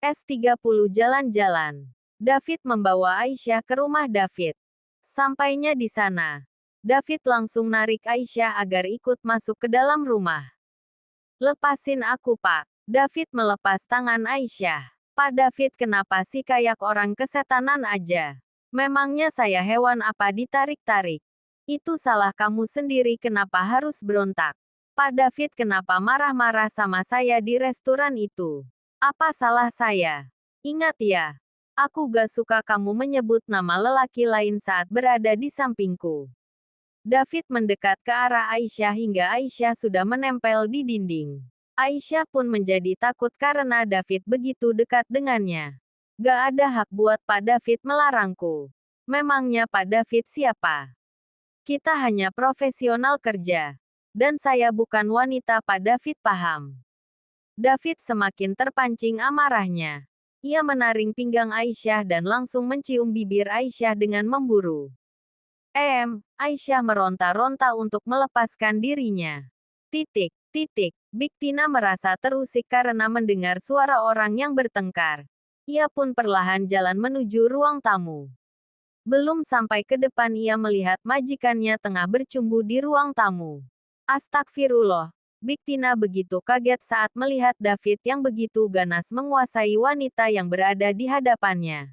S30 jalan-jalan. David membawa Aisyah ke rumah David. Sampainya di sana, David langsung narik Aisyah agar ikut masuk ke dalam rumah. Lepasin aku, Pak. David melepas tangan Aisyah. Pak David, kenapa sih kayak orang kesetanan aja? Memangnya saya hewan apa ditarik-tarik? Itu salah kamu sendiri, kenapa harus berontak? Pak David, kenapa marah-marah sama saya di restoran itu? Apa salah saya? Ingat ya, aku gak suka kamu menyebut nama lelaki lain saat berada di sampingku. David mendekat ke arah Aisyah hingga Aisyah sudah menempel di dinding. Aisyah pun menjadi takut karena David begitu dekat dengannya. Gak ada hak buat Pak David melarangku. Memangnya Pak David siapa? Kita hanya profesional kerja. Dan saya bukan wanita, Pak David, paham? David semakin terpancing amarahnya. Ia menarik pinggang Aisyah dan langsung mencium bibir Aisyah dengan memburu. Aisyah meronta-ronta untuk melepaskan dirinya. Big Tina merasa terusik karena mendengar suara orang yang bertengkar. Ia pun perlahan jalan menuju ruang tamu. Belum sampai ke depan ia melihat majikannya tengah bercumbu di ruang tamu. Astagfirullah. Big Tina begitu kaget saat melihat David yang begitu ganas menguasai wanita yang berada di hadapannya.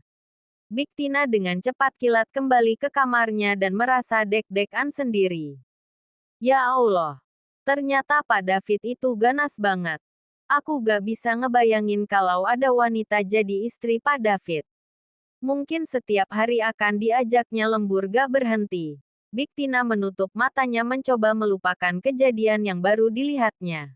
Big Tina dengan cepat kilat kembali ke kamarnya dan merasa deg-degan sendiri. Ya Allah. Ternyata Pak David itu ganas banget. Aku gak bisa ngebayangin kalau ada wanita jadi istri Pak David. Mungkin setiap hari akan diajaknya lembur gak berhenti. Big Tina menutup matanya mencoba melupakan kejadian yang baru dilihatnya.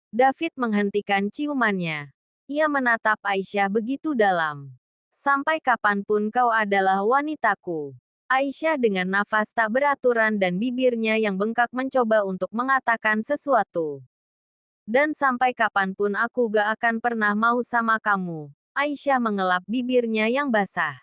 David menghentikan ciumannya. Ia menatap Aisyah begitu dalam. Sampai kapanpun kau adalah wanitaku. Aisyah dengan nafas tak beraturan dan bibirnya yang bengkak mencoba untuk mengatakan sesuatu. Dan sampai kapanpun aku gak akan pernah mau sama kamu. Aisyah mengelap bibirnya yang basah.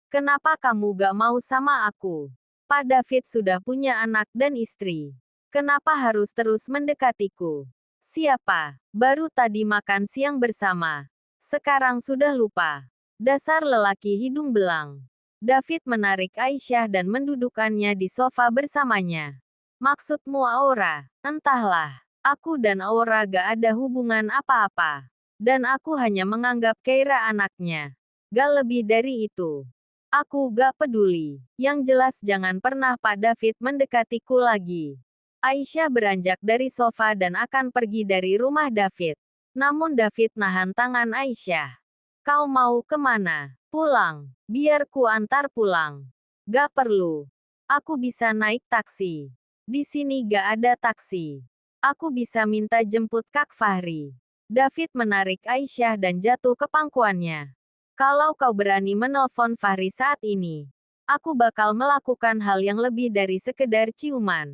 Kenapa kamu gak mau sama aku? Pak David sudah punya anak dan istri. Kenapa harus terus mendekatiku? Siapa? Baru tadi makan siang bersama. Sekarang sudah lupa. Dasar lelaki hidung belang. David menarik Aisyah dan mendudukkannya di sofa bersamanya. Maksudmu Aura? Entahlah. Aku dan Aura gak ada hubungan apa-apa. Dan aku hanya menganggap Keira anaknya. Gak lebih dari itu. Aku gak peduli. Yang jelas jangan pernah Pak David mendekatiku lagi. Aisyah beranjak dari sofa dan akan pergi dari rumah David. Namun David nahan tangan Aisyah. Kau mau kemana? Pulang. Biar ku antar pulang. Gak perlu. Aku bisa naik taksi. Di sini gak ada taksi. Aku bisa minta jemput Kak Fahri. David menarik Aisyah dan jatuh ke pangkuannya. Kalau kau berani menelpon Fahri saat ini, aku bakal melakukan hal yang lebih dari sekedar ciuman.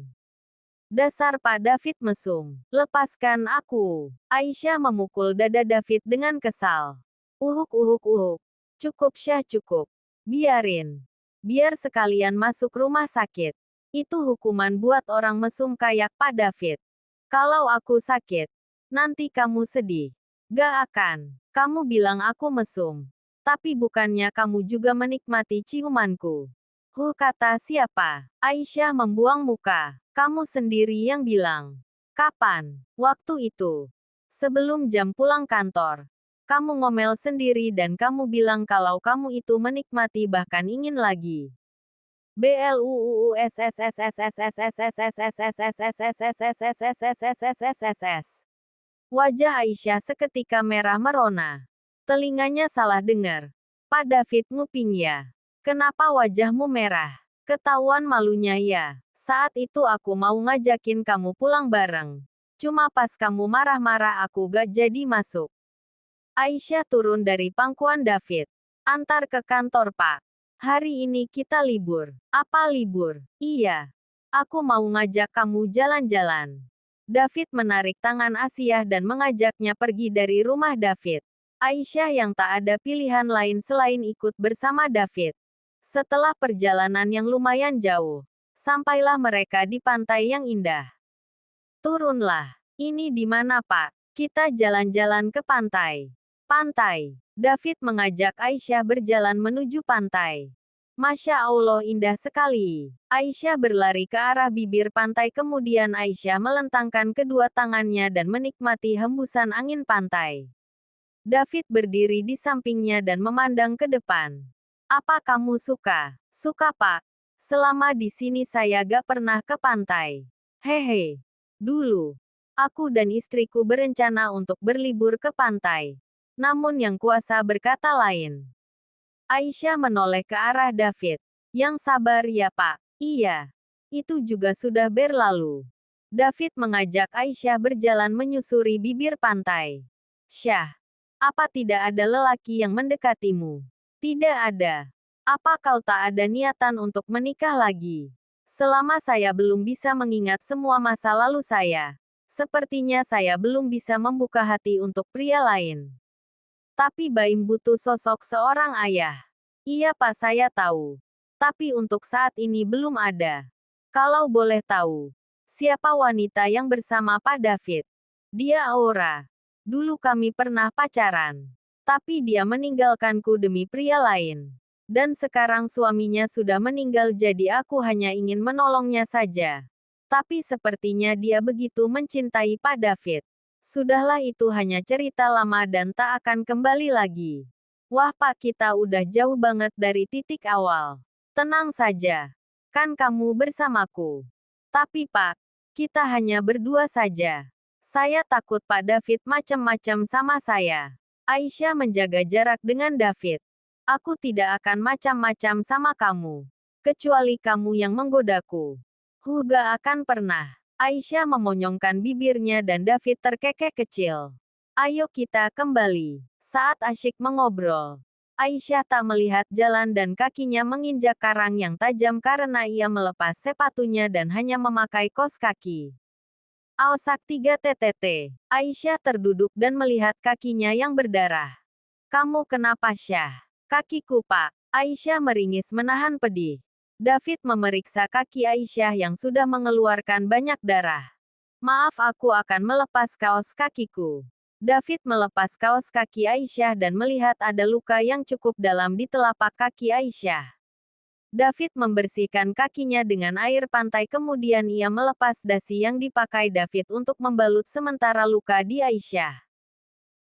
Dasar Pak David mesum. Lepaskan aku. Aisyah memukul dada David dengan kesal. Uhuk. Cukup Syah, cukup. Biarin. Biar sekalian masuk rumah sakit. Itu hukuman buat orang mesum kayak Pak David. Kalau aku sakit, nanti kamu sedih. Gak akan. Kamu bilang aku mesum. Tapi bukannya kamu juga menikmati ciumanku? Kata siapa? Aisyah membuang muka. Kamu sendiri yang bilang. Kapan? Waktu itu. Sebelum jam pulang kantor. Kamu ngomel sendiri dan kamu bilang kalau kamu itu menikmati bahkan ingin lagi. Wajah Aisyah seketika merah merona. Telinganya salah dengar. Pak David nguping ya. Kenapa wajahmu merah? Ketahuan malunya ya. Saat itu aku mau ngajakin kamu pulang bareng. Cuma pas kamu marah-marah aku gak jadi masuk. Aisyah turun dari pangkuan David. Antar ke kantor Pak. Hari ini kita libur. Apa libur? Iya. Aku mau ngajak kamu jalan-jalan. David menarik tangan Asia dan mengajaknya pergi dari rumah David. Aisyah yang tak ada pilihan lain selain ikut bersama David. Setelah perjalanan yang lumayan jauh, sampailah mereka di pantai yang indah. Turunlah. Ini di mana Pak? Kita jalan-jalan ke pantai. Pantai. David mengajak Aisyah berjalan menuju pantai. Masya Allah, indah sekali. Aisyah berlari ke arah bibir pantai, kemudian Aisyah melentangkan kedua tangannya dan menikmati hembusan angin pantai. David berdiri di sampingnya dan memandang ke depan. Apa kamu suka? Suka, Pak. Selama di sini saya gak pernah ke pantai. Hehe. Dulu, aku dan istriku berencana untuk berlibur ke pantai. Namun yang kuasa berkata lain. Aisyah menoleh ke arah David. Yang sabar ya, Pak. Iya. Itu juga sudah berlalu. David mengajak Aisyah berjalan menyusuri bibir pantai. Syah, apa tidak ada lelaki yang mendekatimu? Tidak ada. Apa kau tak ada niatan untuk menikah lagi? Selama saya belum bisa mengingat semua masa lalu saya, sepertinya saya belum bisa membuka hati untuk pria lain. Tapi Baim butuh sosok seorang ayah. Iya, Pak, saya tahu. Tapi untuk saat ini belum ada. Kalau boleh tahu, siapa wanita yang bersama Pak David? Dia Aura. Dulu kami pernah pacaran. Tapi dia meninggalkanku demi pria lain. Dan sekarang suaminya sudah meninggal, jadi aku hanya ingin menolongnya saja. Tapi sepertinya dia begitu mencintai Pak David. Sudahlah, itu hanya cerita lama dan tak akan kembali lagi. Wah, Pak, kita udah jauh banget dari titik awal. Tenang saja. Kan kamu bersamaku. Tapi Pak, kita hanya berdua saja. Saya takut Pak David macam-macam sama saya. Aisyah menjaga jarak dengan David. Aku tidak akan macam-macam sama kamu. Kecuali kamu yang menggodaku. Gak akan pernah. Aisyah memonyongkan bibirnya dan David terkekeh kecil. Ayo kita kembali. Saat asyik mengobrol, Aisyah tak melihat jalan dan kakinya menginjak karang yang tajam karena ia melepas sepatunya dan hanya memakai kaos kaki. Aosak 3 TTT. Aisyah terduduk dan melihat kakinya yang berdarah. Kamu kenapa, Syah? Kakiku, Pak. Aisyah meringis menahan pedih. David memeriksa kaki Aisyah yang sudah mengeluarkan banyak darah. Maaf, aku akan melepas kaos kakiku. David melepas kaos kaki Aisyah dan melihat ada luka yang cukup dalam di telapak kaki Aisyah. David membersihkan kakinya dengan air pantai, kemudian ia melepas dasi yang dipakai David untuk membalut sementara luka di Aisyah.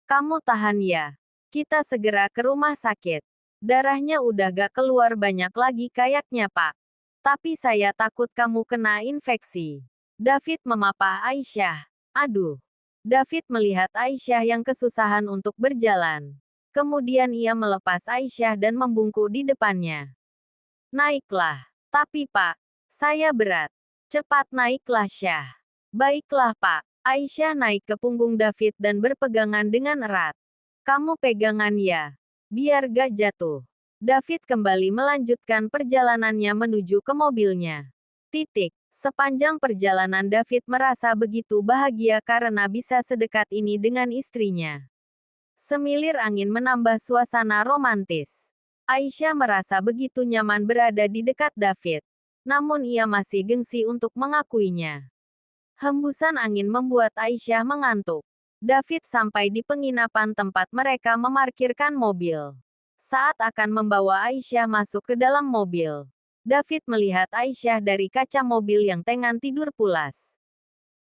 Kamu tahan ya. Kita segera ke rumah sakit. Darahnya udah gak keluar banyak lagi kayaknya, Pak. Tapi saya takut kamu kena infeksi. David memapah Aisyah. Aduh. David melihat Aisyah yang kesusahan untuk berjalan. Kemudian ia melepas Aisyah dan membungkuk di depannya. Naiklah. Tapi Pak, saya berat. Cepat naiklah, Syah. Baiklah, Pak. Aisyah naik ke punggung David dan berpegangan dengan erat. Kamu pegangan ya. Biar gak jatuh. David kembali melanjutkan perjalanannya menuju ke mobilnya. Sepanjang perjalanan David merasa begitu bahagia karena bisa sedekat ini dengan istrinya. Semilir angin menambah suasana romantis. Aisyah merasa begitu nyaman berada di dekat David. Namun ia masih gengsi untuk mengakuinya. Hembusan angin membuat Aisyah mengantuk. David sampai di penginapan tempat mereka memarkirkan mobil. Saat akan membawa Aisyah masuk ke dalam mobil, David melihat Aisyah dari kaca mobil yang tengah tidur pulas.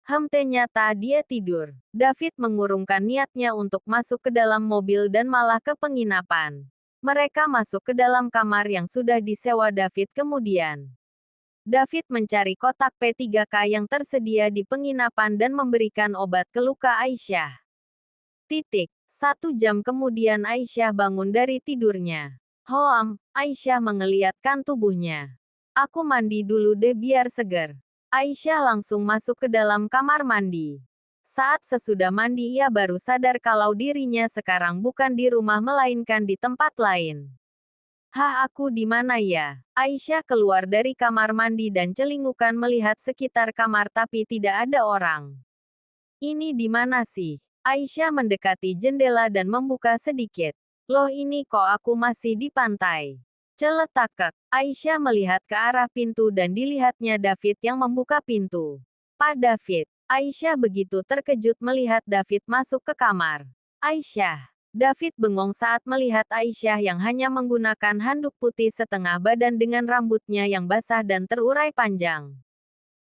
Ternyata dia tidur. David mengurungkan niatnya untuk masuk ke dalam mobil dan malah ke penginapan. Mereka masuk ke dalam kamar yang sudah disewa David kemudian. David mencari kotak P3K yang tersedia di penginapan dan memberikan obat ke luka Aisyah. 1 jam kemudian Aisyah bangun dari tidurnya. Aisyah mengeliatkan tubuhnya. Aku mandi dulu deh biar segar. Aisyah langsung masuk ke dalam kamar mandi. Saat sesudah mandi ia baru sadar kalau dirinya sekarang bukan di rumah melainkan di tempat lain. Aku di mana ya? Aisyah keluar dari kamar mandi dan celingukan melihat sekitar kamar tapi tidak ada orang. Ini di mana sih? Aisyah mendekati jendela dan membuka sedikit. Loh, ini kok aku masih di pantai? Celetakek. Aisyah melihat ke arah pintu dan dilihatnya David yang membuka pintu. Pak David. Aisyah begitu terkejut melihat David masuk ke kamar. Aisyah. David bengong saat melihat Aisyah yang hanya menggunakan handuk putih setengah badan dengan rambutnya yang basah dan terurai panjang.